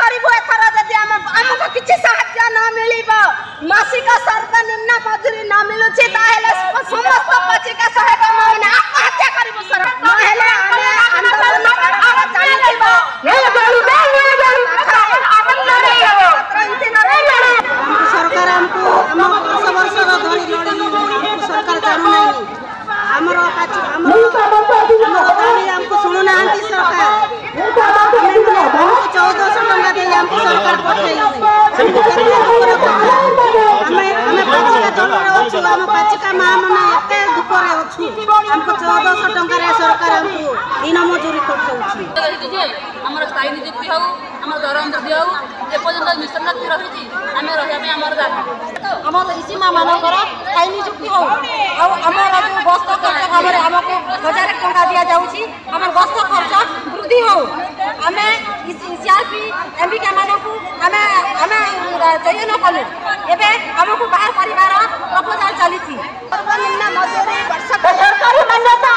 करू एथर जदि आमको किसी साहाय्य न मिलिब मासिक सर्वनिम्न मजूरी न मिलुछि ताहेले समस्त पचिका सहायक माने आत्महत्या करू सर नहेले आमे आंदोलन चालिथिबो सरकार हमको वर्ष धरी लड़ी सरकार जानू नहीं हमरो हमको शुणुना सरकार 1400 टंका दे हमको सरकार पठेली पाचिका माँ मैंने एते दुखरे अच्छु हमको 1400 टंका सरकार हमको दिन मजूरी करछी स्थायी नियुक्ति हो दरम वृद्धि हो जेपर्यंत मिशन रही आम रहा आम इसी माँ मानकर स्थायी नियुक्ति हो जो गस्त खर्च भाव में आमको 1000 टंका दि जाऊँगी आम गस्त खर्च वृद्धि हो आम सीआरपी एमबीके मानक आम चयन कलु एवं आमको बाहर कर प्रपोजाल चली सर्वनिम्न मजूरी सरकारी मान्यता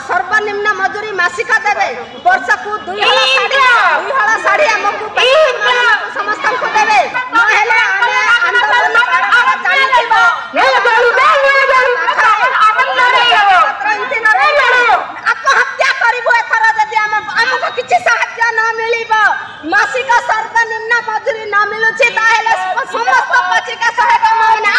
सर्वनिम्न मजूरी मासिक देवे वर्ष को 2 हल साड़ी आमको समस्त को देवे नहेले आमे आंदोलन चालिथिबो आत्महत्या करू एथर जदि आमको किसी साहाय्य न मिलिब मासिक सर्वनिम्न मजूरी न मिलुछि ताहेले समस्त पचिका सहायक माने